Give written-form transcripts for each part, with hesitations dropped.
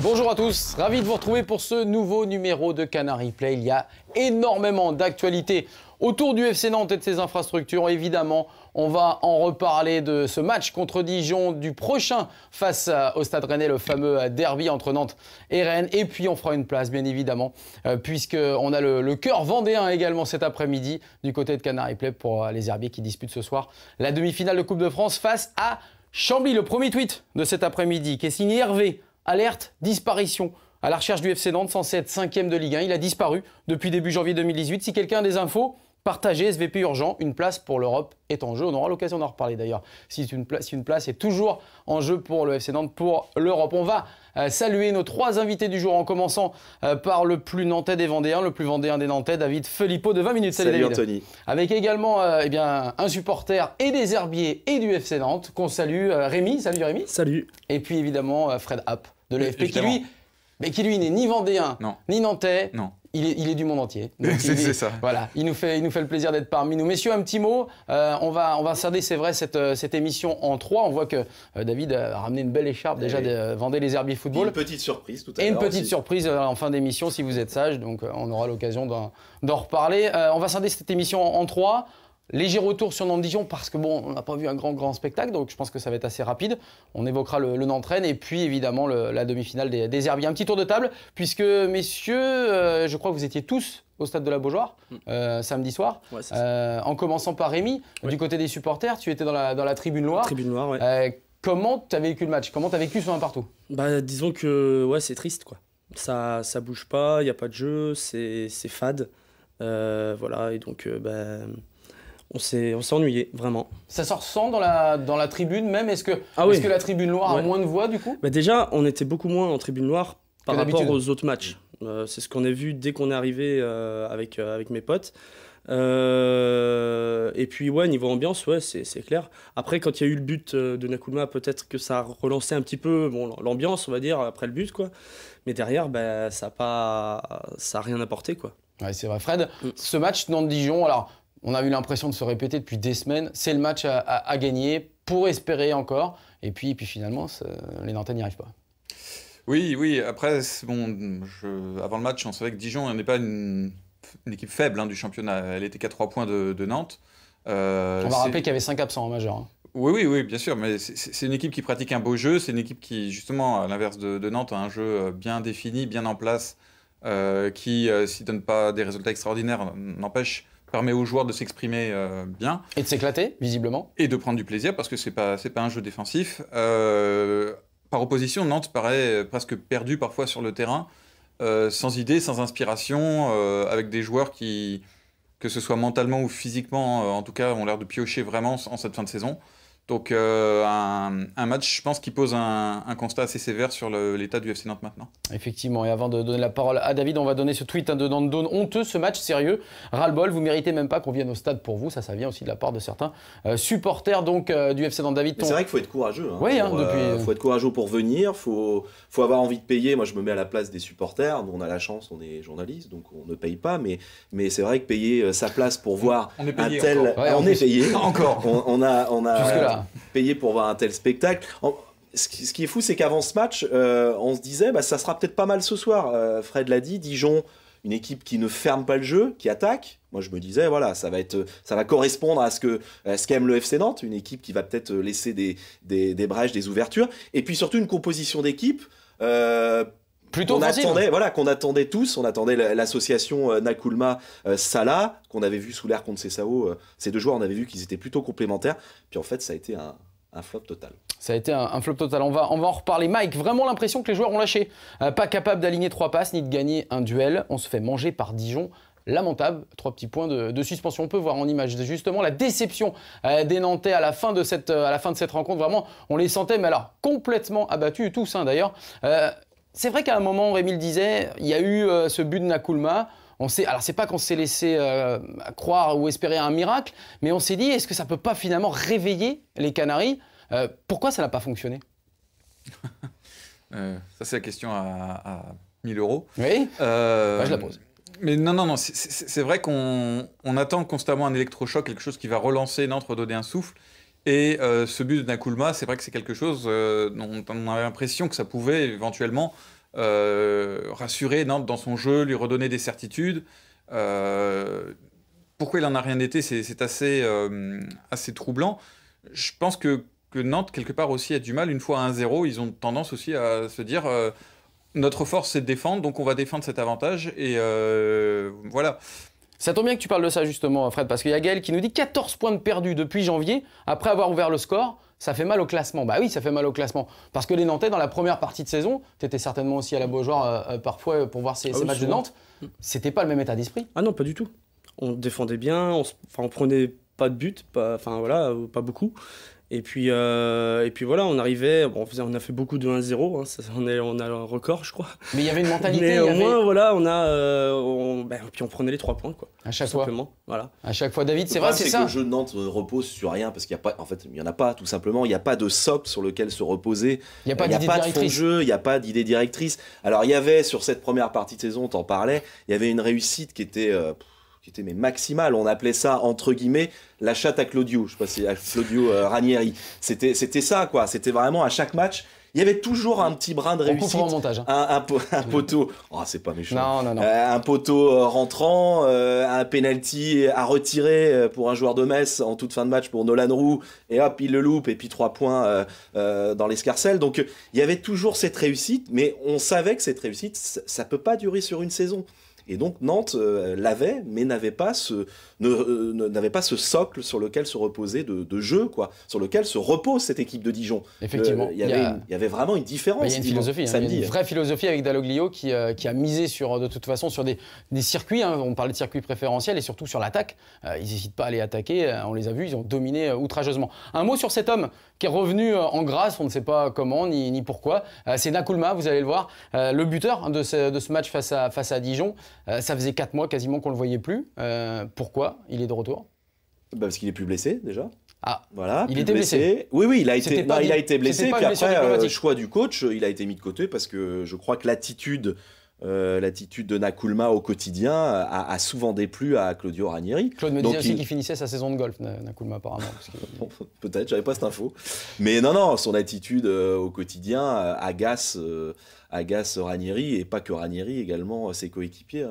Bonjour à tous, ravi de vous retrouver pour ce nouveau numéro de Canard Replay. Il y a énormément d'actualités autour du FC Nantes et de ses infrastructures. Évidemment, on va en reparler de ce match contre Dijon, du prochain face au Stade Rennais, le fameux derby entre Nantes et Rennes. Et puis on fera une place, bien évidemment, puisqu'on a le cœur vendéen également cet après-midi du côté de Canard Replay pour les Herbiers qui disputent ce soir la demi-finale de Coupe de France face à Chambly. Le premier tweet de cet après-midi qui est signé Hervé. Alerte, disparition. À la recherche du FC Nantes, censé être 5e de Ligue 1. Il a disparu depuis début janvier 2018. Si quelqu'un a des infos, partagez, SVP urgent. Une place pour l'Europe est en jeu. On aura l'occasion d'en reparler d'ailleurs. Si une place est toujours en jeu pour le FC Nantes, pour l'Europe. On va saluer nos 3 invités du jour en commençant par le plus nantais des Vendéens, le plus vendéen des Nantais, David Philippot de 20 minutes. Salut David. Anthony. Avec également un supporter et des Herbiers et du FC Nantes qu'on salue, Rémi. Salut Rémi. Salut. Et puis évidemment Fred Happ de l'AFP qui lui n'est ni vendéen, ni nantais. Non. Il est du monde entier. C'est ça. Voilà, il nous fait le plaisir d'être parmi nous. Messieurs, un petit mot. On va scinder, c'est vrai, cette émission en 3. On voit que David a ramené une belle écharpe déjà de Vendée les Herbiers Football. Une petite surprise tout à l'heure. Et une petite aussi. surprise en fin d'émission si vous êtes sage. Donc on aura l'occasion d'en reparler. On va scinder cette émission en 3. Léger retour sur Nantes-Dijon parce que bon, on n'a pas vu un grand spectacle, donc je pense que ça va être assez rapide. On évoquera le Nantes-Rennes et puis évidemment la demi-finale des Herbiers. Un petit tour de table, puisque messieurs, je crois que vous étiez tous au stade de la Beaujoire samedi soir. Ouais, en commençant par Rémi, du côté des supporters, tu étais dans la tribune noire. Tribune noire, ouais. Comment tu as vécu le match? Comment tu as vécu ce 1 partout? Bah, disons que ouais, c'est triste, quoi. Ça bouge pas, il n'y a pas de jeu, c'est fade. Voilà, et donc on s'est ennuyé, vraiment. Ça se ressent dans la tribune même? Est-ce que la tribune noire a moins de voix du coup? Bah déjà, on était beaucoup moins en tribune noire par rapport aux autres matchs. C'est ce qu'on a vu dès qu'on est arrivé avec mes potes. Et puis ouais, niveau ambiance, ouais, c'est clair. Après, quand il y a eu le but de Nakoulma, peut-être que ça a relancé un petit peu l'ambiance, on va dire, après le but, quoi. Mais derrière, bah, ça a rien apporté, quoi. Ouais, c'est vrai. Fred, ce match Nantes-Dijon, alors on a eu l'impression de se répéter depuis des semaines. C'est le match à gagner pour espérer encore. Et puis finalement, les Nantais n'y arrivent pas. Oui. Après, bon, avant le match, on savait que Dijon n'est pas une équipe faible du championnat. Elle était qu'à 3 points de Nantes. On va rappeler qu'il y avait 5 absents en majeur. Hein. Oui, bien sûr. Mais c'est une équipe qui pratique un beau jeu. C'est une équipe qui, justement, à l'inverse de Nantes, a un jeu bien défini, bien en place, qui, s'il ne donne pas des résultats extraordinaires, n'empêche, permet aux joueurs de s'exprimer bien. Et de s'éclater, visiblement. Et de prendre du plaisir, parce que c'est pas un jeu défensif. Par opposition, Nantes paraît presque perdu parfois sur le terrain, sans idée, sans inspiration, avec des joueurs qui, que ce soit mentalement ou physiquement, en tout cas, ont l'air de piocher vraiment en cette fin de saison. Donc un match, je pense, qui pose un constat assez sévère sur l'état du FC Nantes maintenant. Effectivement, et avant de donner la parole à David, on va donner ce tweet de Nantes honteux, ce match sérieux. Ras-le-bol, vous méritez même pas qu'on vienne au stade pour vous, ça vient aussi de la part de certains supporters donc, du FC Nantes. David, c'est vrai qu'il faut être courageux. Oui, faut être courageux pour venir, faut avoir envie de payer. Moi, je me mets à la place des supporters. Nous, on a la chance, on est journaliste, donc on ne paye pas. Mais c'est vrai que payer sa place pour voir on est payé un tel... encore. on est payé. Encore. On a payé pour voir un tel spectacle. Ce qui est fou, c'est qu'avant ce match, on se disait, ça sera peut-être pas mal ce soir. Fred l'a dit, Dijon, une équipe qui ne ferme pas le jeu, qui attaque. Moi, je me disais, voilà, ça va correspondre à ce qu'aime le FC Nantes, une équipe qui va peut-être laisser des brèches, des ouvertures, et puis surtout une composition d'équipe. Plutôt qu'on attendait tous. On attendait l'association Nakoulma-Salah, qu'on avait vu sous l'air contre Sessao. Ces 2 joueurs, on avait vu qu'ils étaient plutôt complémentaires. Puis en fait, ça a été un flop total. Ça a été un flop total. On va en reparler. Mike, vraiment l'impression que les joueurs ont lâché. Pas capable d'aligner 3 passes ni de gagner un duel. On se fait manger par Dijon. Lamentable, 3 petits points de suspension. On peut voir en image justement la déception des Nantais à la fin de cette rencontre. Vraiment, on les sentait, mais alors complètement abattus, tous d'ailleurs. C'est vrai qu'à un moment, Rémi le disait, il y a eu ce but de Nakoulma. Alors c'est pas qu'on s'est laissé croire ou espérer un miracle, mais on s'est dit, est-ce que ça peut pas finalement réveiller les Canaries? Pourquoi ça n'a pas fonctionné? Ça c'est la question à 1000 euros. Oui, je la pose. Mais non, c'est vrai qu'on attend constamment un électrochoc, quelque chose qui va relancer Nantes, redonner un souffle. Et ce but de Nakoulma, c'est vrai que c'est quelque chose dont on avait l'impression que ça pouvait éventuellement rassurer Nantes dans son jeu, lui redonner des certitudes. Pourquoi il n'en a rien été, c'est assez troublant. Je pense que Nantes, quelque part aussi, a du mal. Une fois à 1-0, ils ont tendance aussi à se dire notre force, c'est de défendre, donc on va défendre cet avantage. Et voilà. Ça tombe bien que tu parles de ça justement, Fred, parce qu'il y a Gaël qui nous dit 14 points de perdus depuis janvier, après avoir ouvert le score. Ça fait mal au classement. Bah oui, ça fait mal au classement. Parce que les Nantais, dans la première partie de saison, tu étais certainement aussi à la Beaujoire parfois pour voir ces matchs de Nantes. C'était pas le même état d'esprit. Ah non, pas du tout. On défendait bien, on prenait pas de but, pas beaucoup. Et puis voilà, on arrivait, on a fait beaucoup de 1-0, on a un record, je crois. Mais il y avait une mentalité. Mais au moins, voilà, puis on prenait les 3 points, quoi. À chaque fois. Voilà. À chaque fois, David, c'est vrai, c'est ça. Que le jeu de Nantes repose sur rien, parce qu'il y a pas, en fait, il y en a pas, tout simplement. Il n'y a pas de socle sur lequel se reposer. Il n'y a pas d'idée directrice. De fond de jeu, il n'y a pas d'idée directrice. Alors, il y avait, sur cette première partie de saison, t'en parlais, il y avait une réussite qui était mais maximale. On appelait ça, entre guillemets, la chatte à Claudio. Je sais pas si à Claudio Ranieri. C'était ça, quoi. C'était vraiment à chaque match. Il y avait toujours un petit brin de réussite. En montage. Un poteau. Oh, c'est pas méchant. Non. Un poteau rentrant, un penalty à retirer pour un joueur de Metz en toute fin de match pour Nolan Roux. Et hop, il le loupe. Et puis 3 points dans l'escarcelle. Donc, il y avait toujours cette réussite. Mais on savait que cette réussite, ça peut pas durer sur une saison. Et donc Nantes l'avait, mais n'avait pas ce socle sur lequel se reposer de jeu, quoi, sur lequel se repose cette équipe de Dijon. Effectivement. Il y avait vraiment une différence. Il y a une philosophie, samedi. Il y a une vraie philosophie avec Dalloglio qui a misé de toute façon sur des circuits. On parlait de circuits préférentiels et surtout sur l'attaque. Ils n'hésitent pas à aller attaquer. On les a vus, ils ont dominé outrageusement. Un mot sur cet homme qui est revenu en grâce, on ne sait pas comment ni pourquoi. C'est Nakoulma, vous allez le voir, le buteur de ce match face à Dijon. Ça faisait 4 mois quasiment qu'on ne le voyait plus. Pourquoi il est de retour? Parce qu'il est plus blessé déjà. Ah, voilà, il était blessé. Oui, il a été blessé. Puis après, choix du coach, il a été mis de côté parce que je crois que l'attitude de Nakoulma au quotidien a souvent déplu à Claudio Ranieri. Claude me disait aussi qu'il finissait sa saison de golf, Nakoulma apparemment. Peut-être, j'avais pas cette info. Mais non, son attitude au quotidien agace Ranieri, et pas que Ranieri, également ses coéquipiers.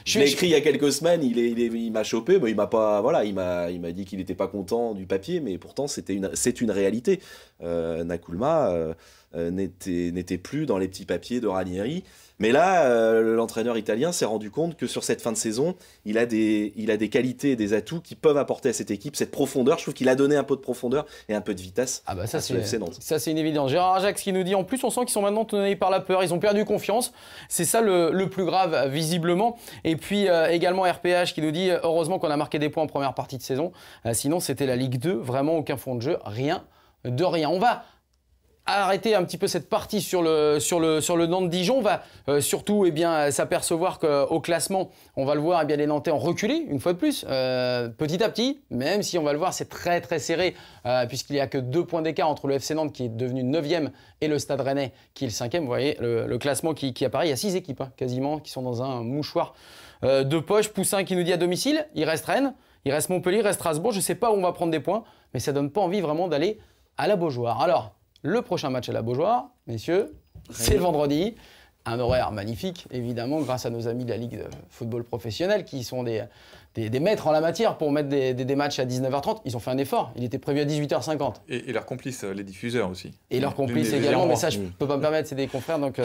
Je l'ai écrit il y a quelques semaines, il m'a chopé, il m'a dit qu'il n'était pas content du papier, mais pourtant c'est une réalité. Nakoulma n'était plus dans les petits papiers de Ranieri. Mais là, l'entraîneur italien s'est rendu compte que sur cette fin de saison, il a des qualités et des atouts qui peuvent apporter à cette équipe cette profondeur. Je trouve qu'il a donné un peu de profondeur et un peu de vitesse à ce FC Nantes. Ça, c'est une évidence. Gérard Ajax qui nous dit, en plus, on sent qu'ils sont maintenant tenus par la peur. Ils ont perdu confiance. C'est ça le plus grave, visiblement. Et puis, également RPH qui nous dit, heureusement qu'on a marqué des points en première partie de saison. Sinon, c'était la Ligue 2. Vraiment, aucun fond de jeu. Rien de rien. On va arrêter un petit peu cette partie sur le Nantes-Dijon. On va surtout s'apercevoir qu'au classement, on va le voir, les Nantais ont reculé une fois de plus, petit à petit, même si on va le voir, c'est très très serré, puisqu'il n'y a que 2 points d'écart entre le FC Nantes qui est devenu 9e et le Stade Rennais qui est le 5e. Vous voyez le classement qui apparaît, il y a 6 équipes quasiment qui sont dans un mouchoir de poche. Poussin qui nous dit à domicile, il reste Rennes, il reste Montpellier, il reste Strasbourg. Je ne sais pas où on va prendre des points, mais ça ne donne pas envie vraiment d'aller à la Beaujoire. Alors, le prochain match à la Beaujoire, messieurs, c'est le vendredi. Un horaire magnifique, évidemment, grâce à nos amis de la Ligue de football professionnel qui sont des maîtres en la matière pour mettre des matchs à 19h30. Ils ont fait un effort. Il était prévu à 18h50. Et leurs complices, les diffuseurs aussi. Et leurs complices également, mais ça, je ne peux pas me permettre, c'est des confrères, donc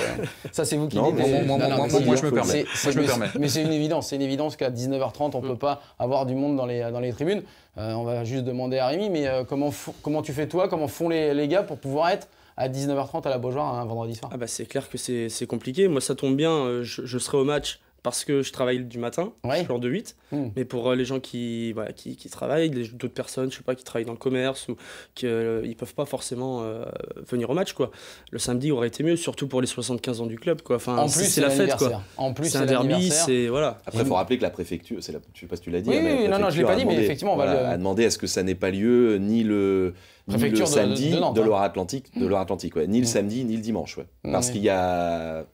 ça, c'est vous qui dites. Moi, je me permets. Mais c'est une évidence qu'à 19h30, on ne peut pas avoir du monde dans les tribunes. On va juste demander à Rémi, mais comment tu fais toi, comment font les gars pour pouvoir être à 19h30 à la Beaujoire un vendredi soir? C'est clair que c'est compliqué. Moi, ça tombe bien, je serai au match parce que je travaille du matin, je suis en 2-8, mais pour les gens qui travaillent, d'autres personnes, je sais pas, qui travaillent dans le commerce ou qui ils peuvent pas forcément venir au match, quoi. Le samedi aurait été mieux, surtout pour les 75 ans du club, quoi. Enfin, en plus, c'est la fête, quoi. En plus, c'est un derby, c'est voilà. Après, il faut rappeler que la préfecture, je sais pas si tu l'as dit. Oui, non, je l'ai pas dit, mais effectivement, on va a demandé à ce que ça n'ait pas lieu ni le samedi de Loire-Atlantique, ni le samedi ni le dimanche, parce qu'il y a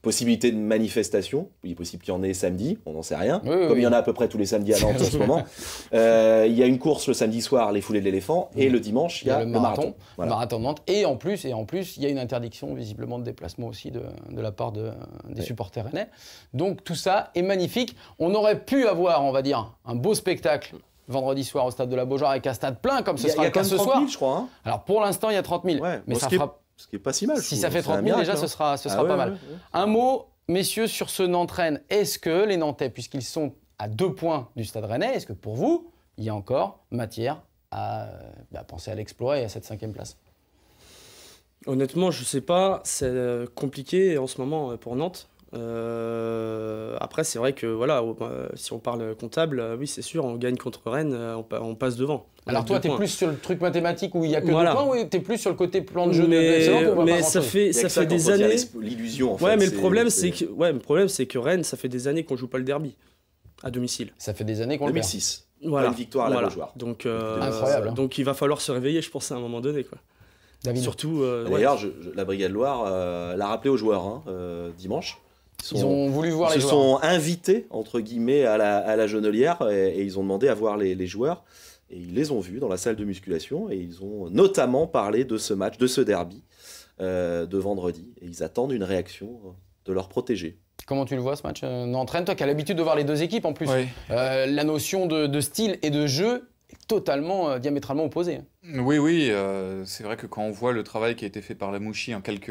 possibilité de manifestation, il est possible qu'il y en ait samedi, on n'en sait rien, il y en a à peu près tous les samedis à Nantes en ce moment. Il y a une course le samedi soir, les foulées de l'éléphant, et le dimanche, il y a le marathon. Le marathon de Nantes, et en plus, il y a une interdiction visiblement de déplacement aussi de la part des supporters rennais. Donc tout ça est magnifique. On aurait pu avoir, on va dire, un beau spectacle vendredi soir au stade de la Beaujoire avec un stade plein, comme ce sera le cas ce soir. Je crois, hein. Alors pour l'instant, il y a 30 000, mais ça fera... Ce qui est pas si mal. Si ça fait 30 000, déjà, ce sera pas mal. Un mot, messieurs, sur ce Nantes-Rennes. Est-ce que les Nantais, puisqu'ils sont à 2 points du Stade Rennais, est-ce que pour vous, il y a encore matière à penser à l'explorer et à cette 5e place? Honnêtement, je sais pas. C'est compliqué en ce moment pour Nantes. Après, c'est vrai que voilà, si on parle comptable, oui, c'est sûr, on gagne contre Rennes, on passe devant. Alors toi, tu es plus sur le truc mathématique où il n'y a que 2 points, ou tu es plus sur le côté plan de jeu mais ça fait des années. L'illusion, en fait. Ouais, mais le problème, c'est que Rennes, ça fait des années qu'on joue pas le derby à domicile. Ça fait des années qu'on le perd. 2006. Voilà. Une victoire à la Beaujoire. Donc, incroyable. Donc il va falloir se réveiller, je pense, à un moment donné, quoi. David. Surtout. D'ailleurs, la Brigade Loire l'a rappelé aux joueurs dimanche. Ils ont voulu voir les joueurs. Ils se sont invités, entre guillemets, à la Genelière et ils ont demandé à voir les joueurs. Et ils les ont vus dans la salle de musculation et ils ont notamment parlé de ce match, de ce derby de vendredi. Et ils attendent une réaction de leurs protégés. Comment tu le vois ce match Nantes-Rennes, toi qui as l'habitude de voir les 2 équipes en plus. Oui. La notion de style et de jeu est totalement, diamétralement opposée. Oui, c'est vrai que quand on voit le travail qui a été fait par la Mouchi en quelques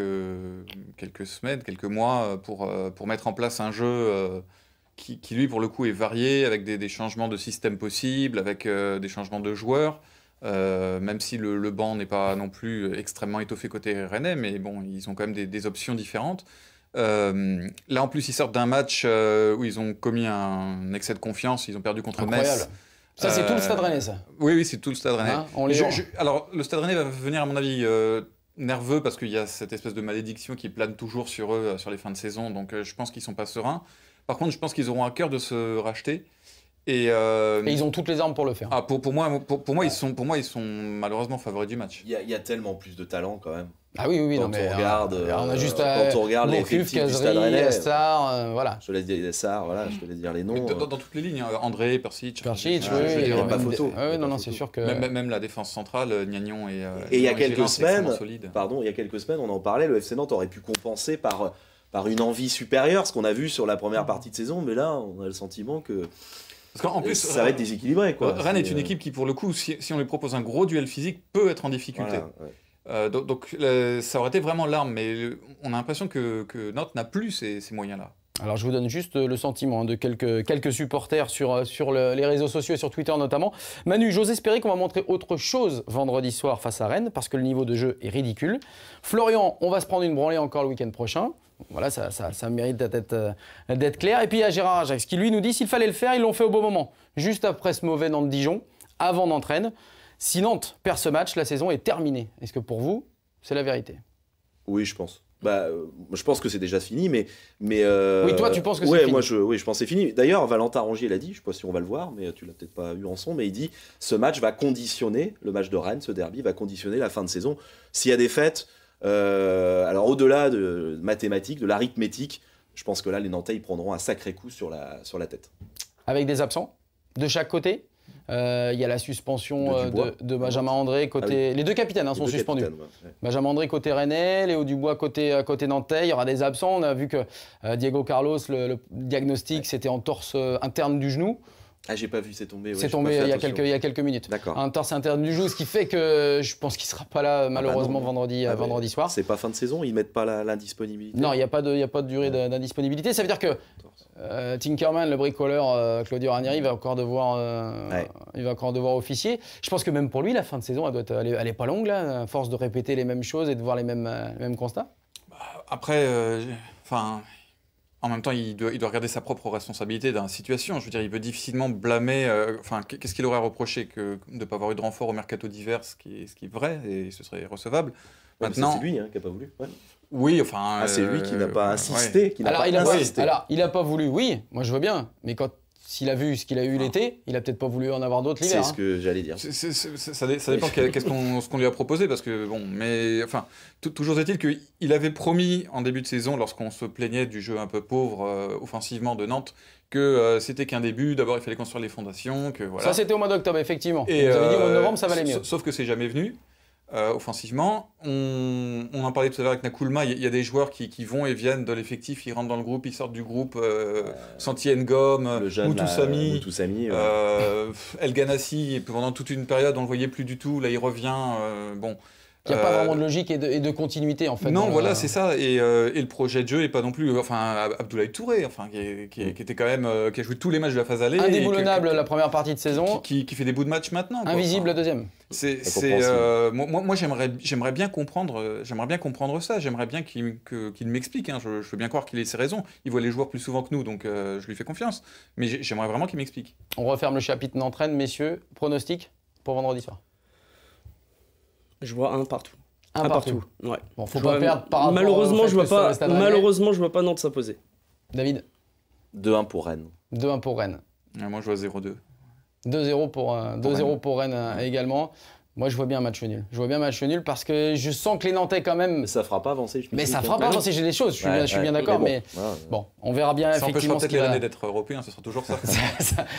semaines, quelques mois, pour mettre en place un jeu qui lui, pour le coup, est varié, avec des changements de système possibles, avec des changements de joueurs, même si le banc n'est pas non plus extrêmement étoffé côté rennais, mais bon, ils ont quand même des options différentes. Là, en plus, ils sortent d'un match où ils ont commis un excès de confiance, ils ont perdu contre Metz. Ça, c'est tout le Stade Rennais, ça. Oui, c'est tout le Stade Rennais. Hein, alors, le Stade Rennais va venir, à mon avis, nerveux, parce qu'il y a cette espèce de malédiction qui plane toujours sur eux, sur les fins de saison, donc je pense qu'ils ne sont pas sereins. Par contre, je pense qu'ils auront à cœur de se racheter. Et ils ont toutes les armes pour le faire. Pour moi, ils sont malheureusement favoris du match. Il y a tellement plus de talent, quand même. Ah oui, quand on regarde l'effectif du Stade Rennais, Assar, voilà. Je te laisse dire Assar, voilà, je te laisse dire les noms. Dans toutes les lignes, André, Persic, il n'y a pas photo. C'est sûr que même la défense centrale, Gnagnon et il y a quelques semaines, on en parlait, le FC Nantes aurait pu compenser par une envie supérieure, ce qu'on a vu sur la première partie de saison, mais là, on a le sentiment que parce qu'en plus, ça va être déséquilibré, quoi. Rennes est une équipe qui, pour le coup, si on lui propose un gros duel physique, peut être en difficulté. Voilà, donc ça aurait été vraiment l'arme, mais on a l'impression que Nantes n'a plus ces moyens-là. Alors je vous donne juste le sentiment de quelques supporters sur les réseaux sociaux et sur Twitter notamment. Manu, j'ose espérer qu'on va montrer autre chose vendredi soir face à Rennes, parce que le niveau de jeu est ridicule. Florian, on va se prendre une branlée encore le week-end prochain. Voilà, ça mérite d'être clair. Et puis il y a Gérard Ajax qui lui nous dit s'il fallait le faire, ils l'ont fait au bon moment. Juste après ce mauvais Nantes-Dijon, avant Nantes-Rennes. Si Nantes perd ce match, la saison est terminée. Est-ce que pour vous, c'est la vérité? Oui, je pense. Je pense que c'est déjà fini, mais oui, toi, tu penses que c'est fini? Moi, je pense que c'est fini. D'ailleurs, Valentin Rongier l'a dit, je ne sais pas si on va le voir, mais tu l'as peut-être pas eu en son, mais il dit ce match va conditionner, le match de Rennes, ce derby, va conditionner la fin de saison. S'il y a des défaites, alors au-delà de mathématiques, de l'arithmétique, je pense que là, les Nantais, ils prendront un sacré coup sur la tête. Avec des absents de chaque côté? Il y a la suspension de Benjamin André côté. Les 2 capitaines sont suspendus. Benjamin André côté Rennais, Léo Dubois côté Nantais. Il y aura des absents. On a vu que Diego Carlos, le diagnostic, c'était en torse interne du genou. Ah, j'ai pas vu, c'est tombé. C'est tombé il y a quelques minutes. D'accord. Un torse interne du genou, ce qui fait que je pense qu'il sera pas là malheureusement vendredi soir. C'est pas fin de saison, ils mettent pas l'indisponibilité. Non, il y a pas de durée d'indisponibilité. Ça veut dire que Tinkerman, le bricoleur, Claudio Ranieri, va encore devoir officier. Je pense que même pour lui, la fin de saison, elle est pas longue là, à force de répéter les mêmes choses et de voir les mêmes constats. Après, en même temps, il doit regarder sa propre responsabilité dans la situation. Je veux dire, il peut difficilement blâmer. Enfin, qu'est-ce qu'il aurait reproché que de ne pas avoir eu de renfort au mercato d'hiver, ce qui est vrai, et ce serait recevable. Maintenant, c'est lui qui n'a pas voulu. Ouais. Oui, enfin. C'est lui qui n'a pas insisté. Qui n'a alors, pas insisté. Alors, il n'a pas voulu, oui, moi je veux bien, mais s'il a vu ce qu'il a eu l'été, il a peut-être pas voulu en avoir d'autres l'hiver. C'est ce que j'allais dire. Ça dépend ce qu'on lui a proposé, parce que bon, mais enfin, toujours est-il qu'il avait promis en début de saison, lorsqu'on se plaignait du jeu un peu pauvre offensivement de Nantes, que c'était qu'un début. D'abord, il fallait construire les fondations, que voilà. Ça, c'était au mois d'octobre, effectivement. Et vous avez dit au mois de novembre, ça valait mieux. Sauf que c'est jamais venu. Offensivement, on en parlait tout à l'heure avec Nakoulma, il y a des joueurs qui vont et viennent de l'effectif, ils rentrent dans le groupe, ils sortent du groupe, Santi Ngom, Moutoussamy, El Ganassi, pendant toute une période on le voyait plus du tout, là il revient, bon. Il n'y a pas vraiment de logique et de continuité en fait. Non, voilà, c'est ça. Et le projet de jeu est pas non plus. Enfin, Abdoulaye Touré, enfin, qui était quand même, qui a joué tous les matchs de la phase aller. Indéboulonnable la première partie de saison. Qui fait des bouts de match maintenant. Invisible la deuxième. Moi, j'aimerais bien comprendre ça. J'aimerais bien qu'il m'explique. Hein. Je veux bien croire qu'il ait ses raisons. Il voit les joueurs plus souvent que nous, donc je lui fais confiance. Mais j'aimerais vraiment qu'il m'explique. On referme le chapitre Nantes-Rennes, messieurs. Pronostic pour vendredi soir. Je vois un partout. Un partout. Ouais. Bon, faut pas perdre par rapport malheureusement, je vois pas Nantes s'imposer. David 2-1 pour Rennes. 2-1 pour Rennes. Moi, je vois 0-2. 2-0 pour Rennes également. Moi, je vois bien un match nul. Je vois bien un match nul parce que je sens que les Nantais, quand même. Mais ça fera pas avancer. Mais ça fera pas avancer. J'ai des choses. Je suis bien d'accord. Mais bon, on verra bien ça effectivement. Ça empêchera peut-être les Rennais d'être européens. Ce sera toujours ça.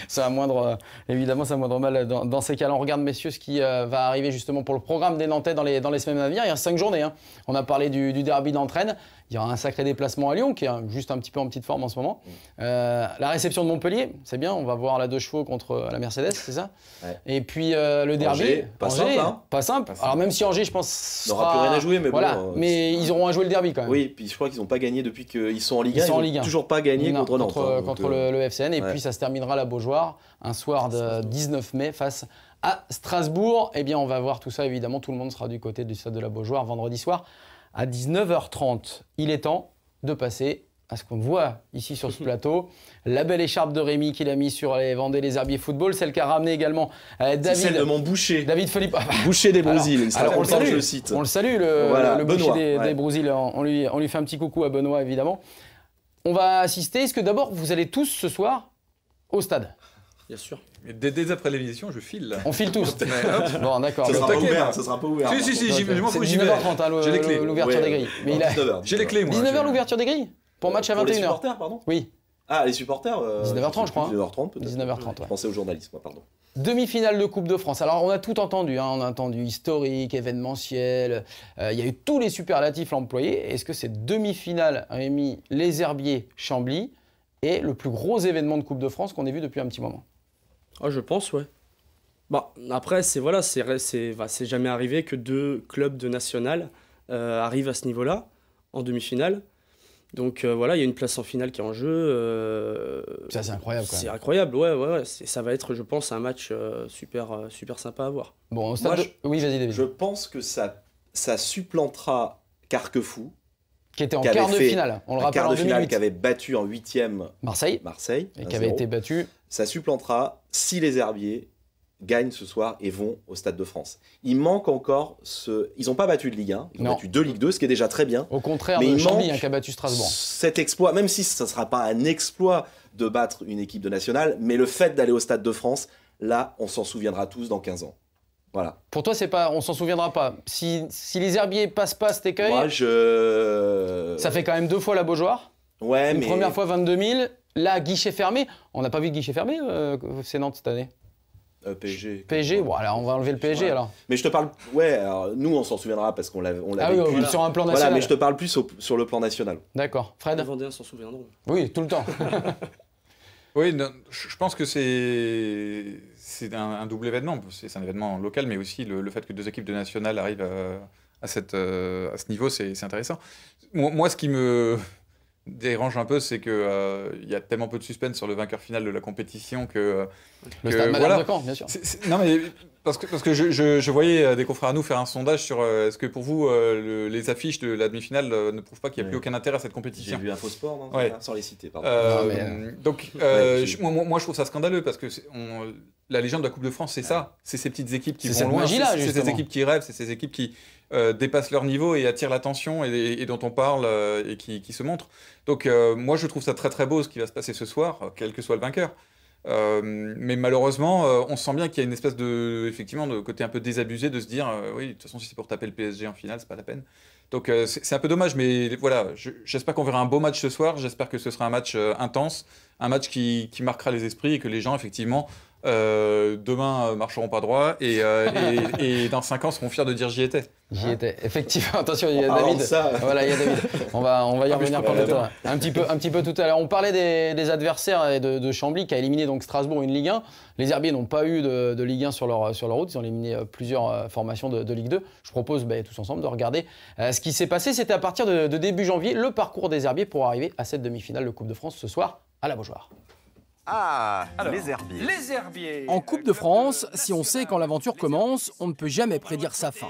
Ça a moindre, évidemment, ça moindre mal dans ces cas-là. On regarde, messieurs, ce qui va arriver justement pour le programme des Nantais dans les semaines à venir. Il y a 5 journées. Hein. On a parlé du derby d'Entraîne. Il y aura un sacré déplacement à Lyon, qui est juste un petit peu en petite forme en ce moment. La réception de Montpellier, c'est bien. On va voir la 2 chevaux contre la Mercedes, c'est ça. Et puis le derby. Angers, pas simple. Hein. Pas simple. Alors même si Angers, je pense, n'aura plus rien à jouer, mais voilà. bon. Mais ils auront à jouer le derby quand même. Oui, puis je crois qu'ils n'ont pas gagné depuis qu'ils sont en Ligue 1. Ils n'ont toujours pas gagné contre Nantes. Contre le FCN. Et puis ça se terminera à la Beaujoire, un soir de 19 mai face à Strasbourg. Eh bien, on va voir tout ça, évidemment. Tout le monde sera du côté du stade de la Beaujoire vendredi soir à 19h30. Il est temps de passer à ce qu'on voit ici sur ce plateau, la belle écharpe de Rémi qu'il a mis sur les Vendée les Herbiers Football, celle qu'a ramené également David. Celle de mon boucher. David Philippe. Boucher des Brousilles. Alors on le salue. Je le cite. On le salue, le Benoît, boucher des Brousilles. On lui fait un petit coucou à Benoît, évidemment. On va assister. Est-ce que d'abord, vous allez tous ce soir au stade? Bien sûr. Dès après l'émission, je file là. On file tous. Bon, d'accord. Ça sera pas ouvert. Si, c'est 19h30 l'ouverture des grilles. Mais j'ai les clés, moi. 19h l'ouverture des grilles pour match à 21h. Les supporters, pardon. Oui. Ah, les supporters 19h30, je crois. 19h30 peut-être. 19h30, ouais. Je pensais aux journalistes, moi, pardon. Demi-finale de Coupe de France. Alors, on a tout entendu. On a entendu historique, événementiel. Il y a eu tous les superlatifs employés. Est-ce que cette demi-finale, Rémi, les Herbiers, Chambly, est le plus gros événement de Coupe de France qu'on ait vu depuis un petit moment? Je pense, ouais. Bah, après, c'est jamais arrivé que 2 clubs de national arrivent à ce niveau-là, en demi-finale. Donc voilà, il y a une place en finale qui est en jeu. Ça, c'est incroyable, quand même. C'est incroyable, ouais. Ça va être, je pense, un match super sympa à voir. Bon, au stade oui, vas-y, David. Je pense que ça supplantera Carquefou. Qui était en quart de finale, on le rappelle, en 2008. Finale, qui avait battu en 8e Marseille. Et qui avait été battu. Ça supplantera si les Herbiers gagnent ce soir et vont au Stade de France. Il manque encore Ils n'ont pas battu de Ligue 1, ils ont battu 2 Ligue 2, ce qui est déjà très bien. Au contraire de Chambly qui a battu Strasbourg. Cet exploit, même si ça ne sera pas un exploit de battre une équipe de nationale, mais le fait d'aller au Stade de France, là, on s'en souviendra tous dans 15 ans. Voilà. Pour toi, on s'en souviendra pas. Si les Herbiers passent pas cet écueil, ça fait quand même 2 fois la Beaujoire. Ouais, Une première fois 22 000, là, guichet fermé. On n'a pas vu de guichet fermé, c'est Nantes cette année. PSG, bon, alors on va enlever le PSG alors. Mais je te parle, alors, nous on s'en souviendra parce qu'on l'a vécu. Oui, sur un plan national. Voilà, mais je te parle plus sur le plan national. D'accord. Fred? Les Vendéens s'en souviendront. Oui, tout le temps. Oui, non, je pense que c'est un double événement. C'est un événement local, mais aussi le fait que 2 équipes de national arrivent à ce niveau, c'est intéressant. Moi, ce qui me dérange un peu, c'est qu'il y a tellement peu de suspense sur le vainqueur final de la compétition que... Le Stade Madame de Caen, bien sûr. Non, mais Parce que je voyais des confrères à nous faire un sondage sur est-ce que pour vous les affiches de la demi-finale ne prouvent pas qu'il n'y a plus aucun intérêt à cette compétition. J'ai vu Infosport, non, sans les citer, pardon. Donc moi je trouve ça scandaleux parce que la légende de la Coupe de France c'est ça, c'est ces petites équipes qui vont loin, c'est ces équipes qui rêvent, c'est ces équipes qui dépassent leur niveau et attirent l'attention et dont on parle et qui se montrent. Donc moi je trouve ça très très beau ce qui va se passer ce soir, quel que soit le vainqueur. Mais malheureusement, on sent bien qu'il y a une espèce de côté un peu désabusé de se dire oui, de toute façon, si c'est pour taper le PSG en finale, c'est pas la peine. Donc c'est un peu dommage, mais voilà, j'espère qu'on verra un beau match ce soir. J'espère que ce sera un match intense, un match qui marquera les esprits et que les gens, effectivement, demain marcheront pas droit et dans 5 ans seront fiers de dire j'y étais. J'y étais. Effectivement, attention, il y a David. Voilà, il y a David. On va y revenir un petit peu tout à l'heure. On parlait des adversaires et de Chambly qui a éliminé donc Strasbourg une Ligue 1. Les Herbiers n'ont pas eu de Ligue 1 sur leur route. Ils ont éliminé plusieurs formations de Ligue 2. Je propose tous ensemble de regarder ce qui s'est passé. C'était à partir de début janvier le parcours des Herbiers pour arriver à cette demi-finale de Coupe de France ce soir à la Beaujoire. Ah, alors, les Herbiers. Les Herbiers. En Coupe de France, si on sait quand l'aventure commence, on ne peut jamais prédire sa fin.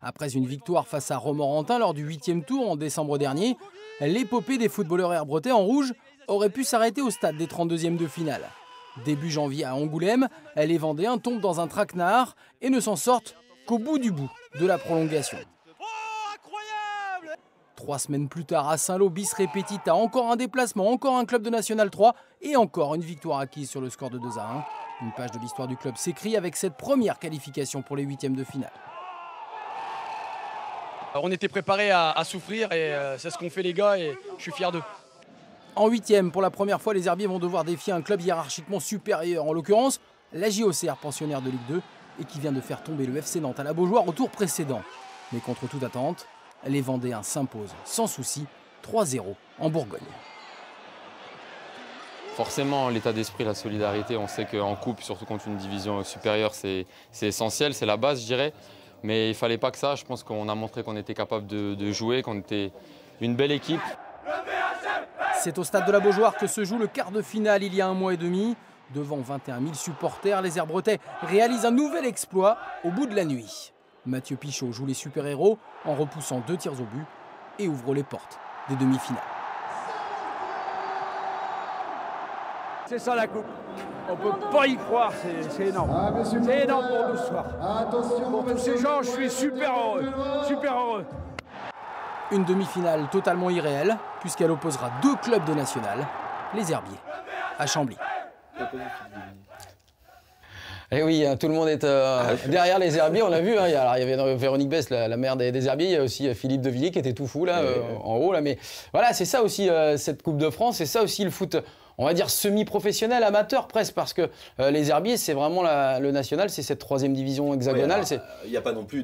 Après une victoire face à Romorantin lors du 8e tour en décembre dernier, l'épopée des footballeurs herbretais en rouge aurait pu s'arrêter au stade des 32e de finale. Début janvier à Angoulême, les Vendéens tombent dans un traquenard et ne s'en sortent qu'au bout de la prolongation. 3 semaines plus tard, à Saint-Lô, bis répétita, encore un déplacement, encore un club de National 3 et encore une victoire acquise sur le score de 2-1. Une page de l'histoire du club s'écrit avec cette première qualification pour les 8e de finale. On était préparés à souffrir et c'est ce qu'ont fait les gars et je suis fier d'eux. En 8e, pour la première fois, les Herbiers vont devoir défier un club hiérarchiquement supérieur, en l'occurrence la JOCR, pensionnaire de Ligue 2, et qui vient de faire tomber le FC Nantes à la Beaujoire au tour précédent. Mais contre toute attente, les Vendéens s'imposent sans souci 3-0 en Bourgogne. Forcément, l'état d'esprit, la solidarité, on sait qu'en coupe, surtout contre une division supérieure, c'est essentiel, c'est la base, je dirais. Mais il ne fallait pas que ça. Je pense qu'on a montré qu'on était capable de jouer, qu'on était une belle équipe. C'est au stade de la Beaujoire que se joue le quart de finale il y a 1 mois et demi. Devant 21 000 supporters, les Herbretais réalisent un nouvel exploit au bout de la nuit. Mathieu Pichot joue les super-héros en repoussant 2 tirs au but et ouvre les portes des demi-finales. C'est ça la coupe. On ne peut pas y croire, c'est énorme. C'est énorme pour nous ce soir. Pour tous ces gens, je suis super heureux. Super heureux. Une demi-finale totalement irréelle, puisqu'elle opposera 2 clubs de national, les Herbiers à Chambly. Et oui, tout le monde est derrière les Herbiers, on l'a vu. Il y avait Véronique Bess, la mère des Herbiers. Il y a aussi Philippe Devilliers qui était tout fou là, en haut. Là. Mais voilà, c'est ça aussi cette Coupe de France, c'est ça aussi le foot, on va dire semi-professionnel, amateur presque, parce que les Herbiers, c'est vraiment le national, c'est cette 3e division hexagonale. Il n'y a pas non plus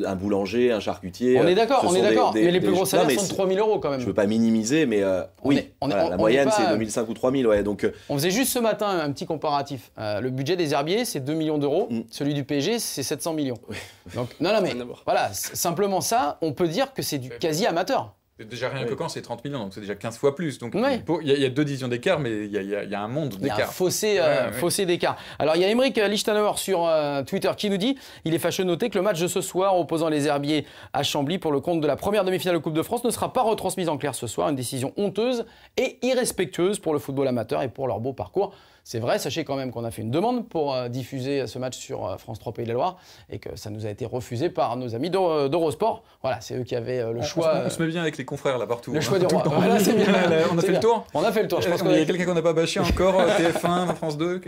un boulanger, un charcutier. On est d'accord, mais les plus gros salaires sont de 3 000 € quand même. Je ne veux pas minimiser, mais la moyenne c'est 2 500 ou 3 000. Ouais, donc, on faisait juste ce matin un petit comparatif. Le budget des Herbiers, c'est 2 millions d'euros. Celui du PSG, c'est 700 millions. Oui. Donc, non, mais voilà, simplement ça, on peut dire que c'est du quasi amateur. Déjà rien que quand c'est 30 millions, donc c'est déjà 15 fois plus. Donc il y a 2 divisions d'écart, mais il y a un monde d'écart. Il y a un fossé d'écart. Alors il y a Émeric Lichtenauer sur Twitter qui nous dit « Il est fâcheux de noter que le match de ce soir opposant les Herbiers à Chambly pour le compte de la première demi-finale de Coupe de France ne sera pas retransmise en clair ce soir. Une décision honteuse et irrespectueuse pour le football amateur et pour leur beau parcours. » C'est vrai, sachez quand même qu'on a fait une demande pour diffuser ce match sur France 3 Pays de la Loire et que ça nous a été refusé par nos amis d'Eurosport. Voilà, c'est eux qui avaient le choix. On se met bien avec les confrères là partout. Le choix du roi. Voilà, c'est bien. On a fait le tour. On a fait le tour. Je pense qu'il y a quelqu'un qu'on n'a pas bâché encore, TF1, France 2.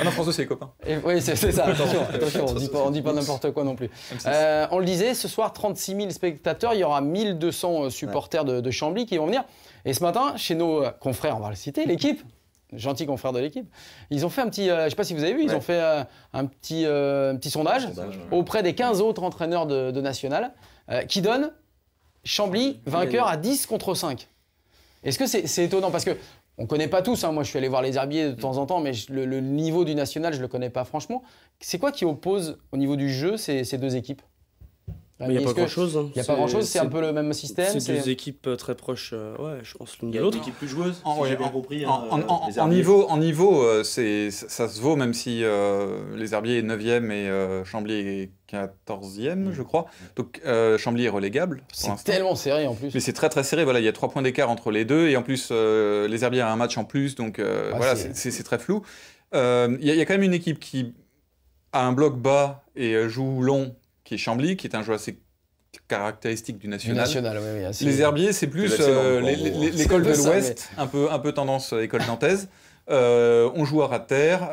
Ah non, France 2 c'est les copains. Oui, c'est ça. Attention, on dit pas n'importe quoi non plus. On le disait, ce soir 36 000 spectateurs, il y aura 1200 supporters de Chambly qui vont venir. Et ce matin, chez nos confrères, on va le citer, l'équipe. Gentils confrères de l'équipe, ils ont fait un petit, je ne sais pas si vous avez vu, ils ont fait un petit sondage auprès des 15 autres entraîneurs de National qui donne Chambly vainqueur à 10 contre 5. Est-ce que c'est étonnant? Parce qu'on ne connaît pas tous, moi je suis allé voir les Herbiers de temps en temps, mais le niveau du National, je ne le connais pas franchement. C'est quoi qui oppose au niveau du jeu ces 2 équipes? Il n'y a pas grand-chose. Il n'y a pas grand-chose, c'est un peu le même système. C'est deux équipes très proches, ouais, je pense, l'une de l'autre. L'équipe plus joueuse, si j'ai bien compris. En niveau, ça se vaut, même si les Herbiers est 9e et Chambly est 14e, je crois. Donc Chambly est relégable. C'est tellement serré en plus. Mais c'est très très serré, voilà, il y a 3 points d'écart entre les deux, et en plus les Herbiers a un match en plus, donc voilà, c'est très flou. Il y a quand même une équipe qui a un bloc bas et joue long, qui est Chambly, qui est un jeu assez caractéristique du national. Oui, les Herbiers, c'est plus l'école de l'Ouest, un peu tendance école nantaise. On joue à ras de terre.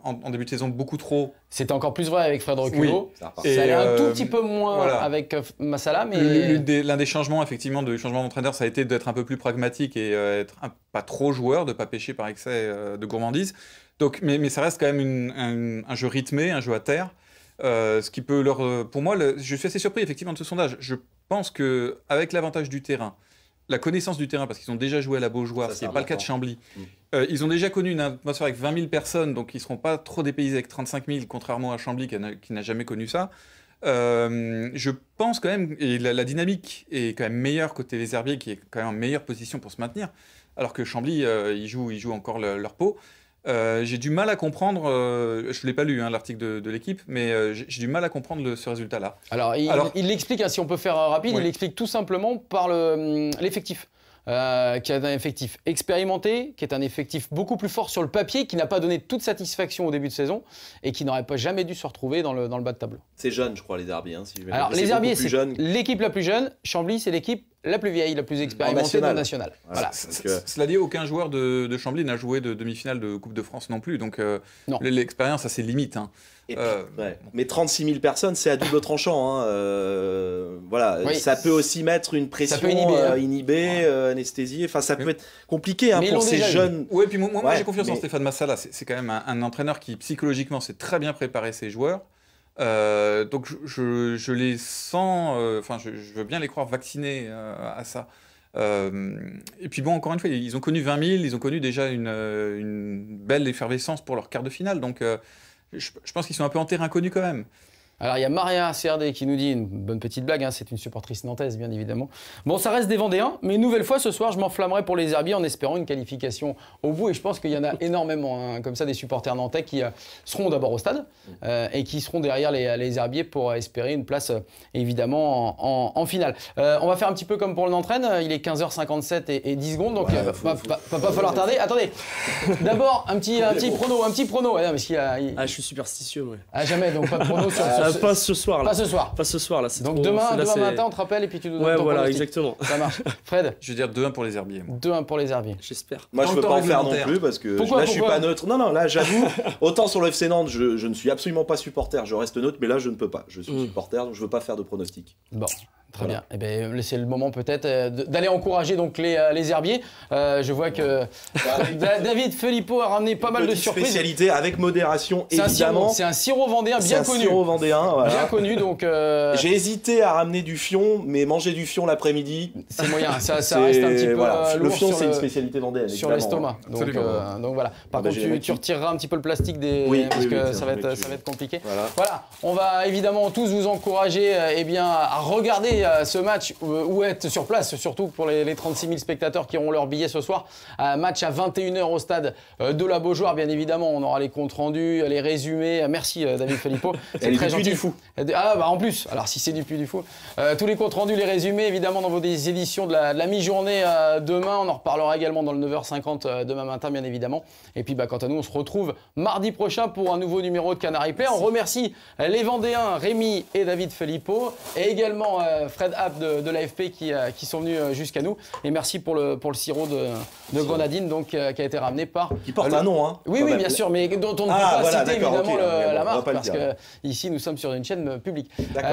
En début de saison, beaucoup trop. C'était encore plus vrai avec Fred Reculot. Oui. Ça allait un tout petit peu moins avec Massala. Mais... L'un des changements, effectivement, du changement d'entraîneur, ça a été d'être un peu plus pragmatique et être pas trop joueur, de ne pas pêcher par excès de gourmandise. Donc, mais ça reste quand même un jeu rythmé, un jeu à terre. Ce qui peut pour moi, je suis assez surpris effectivement de ce sondage. Je pense qu'avec l'avantage du terrain, la connaissance du terrain, parce qu'ils ont déjà joué à la Beaujoire, ce qui n'est pas le cas de Chambly, ils ont déjà connu une atmosphère avec 20 000 personnes, donc ils ne seront pas trop dépaysés avec 35 000, contrairement à Chambly qui n'a jamais connu ça. Je pense quand même, et la dynamique est quand même meilleure côté les Herbiers, qui est quand même en meilleure position pour se maintenir, alors que Chambly, ils jouent encore leur peau. J'ai du mal à comprendre, je ne l'ai pas lu l'article de l'équipe, mais j'ai du mal à comprendre ce résultat-là. Alors il l'explique, si on peut faire rapide, il l'explique tout simplement par l'effectif. Qui a un effectif expérimenté, qui est un effectif beaucoup plus fort sur le papier, qui n'a pas donné toute satisfaction au début de saison et qui n'aurait pas jamais dû se retrouver dans le bas de tableau. C'est jeune, je crois, les Herbiers. Si alors les Herbiers, c'est l'équipe la plus jeune. Chambly, c'est l'équipe la plus vieille, la plus expérimentée dans le national. Voilà. Cela dit, aucun joueur de Chambly n'a joué de demi-finale de Coupe de France non plus, donc l'expérience a ses limites. Mais 36 000 personnes, c'est à double tranchant. Ça peut aussi mettre une pression inhibée, anesthésiée. Enfin, ça peut être compliqué pour ces jeunes. Oui, puis moi j'ai confiance en Stéphane Massala. C'est quand même un entraîneur qui, psychologiquement, sait très bien préparer ses joueurs. Donc je les sens, je veux bien les croire vaccinés à ça. Et puis bon, encore une fois, ils ont connu 20 000, ils ont connu déjà une belle effervescence pour leur quart de finale. Donc je pense qu'ils sont un peu en terrain connu quand même. Alors il y a Maria CRD qui nous dit une bonne petite blague, c'est une supportrice nantaise bien évidemment. Bon, ça reste des Vendéens, mais une nouvelle fois ce soir je m'enflammerai pour les Herbiers en espérant une qualification au bout, et je pense qu'il y en a énormément comme ça, des supporters nantais qui seront d'abord au stade et qui seront derrière les Herbiers pour espérer une place évidemment en finale. On va faire un petit peu comme pour le Nantraine, il est 15h57 et 10 secondes, donc va pas falloir tarder. Attendez, d'abord un petit prono. Je suis superstitieux, moi. Jamais, donc pas de prono sur pas ce soir là. Pas ce soir. Là, donc trop, demain matin, on te rappelle et puis tu nous donnes ton voilà, pronostic. Exactement. Ça marche. Fred, je veux dire 2-1 pour les Herbiers. 2-1 pour les Herbiers. J'espère. Moi, je peux pas en faire non plus parce que là, je suis pas neutre. Non, là, j'avoue. Autant sur le FC Nantes, je ne suis absolument pas supporter. Je reste neutre, mais là, je ne peux pas. Je suis supporter, donc je veux pas faire de pronostic. Bon. Très bien. Eh bien, c'est le moment peut-être d'aller encourager donc les Herbiers. Je vois que David Filippo a ramené pas mal de surprises. Spécialité avec modération, évidemment. C'est un sirop vendéen bien connu. Sirop vendéen, voilà. Bien connu, donc. J'ai hésité à ramener du fion, mais manger du fion l'après-midi, c'est moyen. Ça reste un petit peu lourd. Le fion, c'est une spécialité vendéenne. Sur l'estomac. Donc voilà. Par contre, tu retireras un petit peu le plastique parce que ça va être compliqué. Voilà. On va évidemment tous vous encourager à regarder ce match ou être sur place, surtout pour les 36 000 spectateurs qui auront leur billet ce soir. Match à 21 h au stade de la Beaujoire, bien évidemment. On aura les comptes rendus, les résumés. Merci David Filippo. C'est très gentil. Du Fou. En plus, alors si c'est du Puy du Fou. Tous les comptes rendus, les résumés, évidemment, dans vos éditions de la mi-journée demain. On en reparlera également dans le 9h50 demain matin, bien évidemment. Et puis, quant à nous, on se retrouve mardi prochain pour un nouveau numéro de Canard Replay. On remercie les Vendéens, Rémi et David Filippo, et également Fred Happ de l'AFP qui sont venus jusqu'à nous. Et merci pour le sirop de grenadine donc, qui a été ramené par... Qui porte un nom, hein. Oui, bien sûr, mais dont on ne peut pas citer évidemment la marque, parce que ici nous sommes sur une chaîne publique.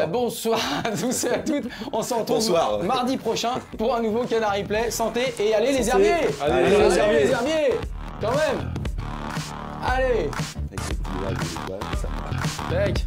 Bonsoir à tous et à toutes. On se retrouve mardi prochain pour un nouveau Canard Replay. Santé et allez les Herbiers. Allez les Herbiers. Quand même. Allez. Avec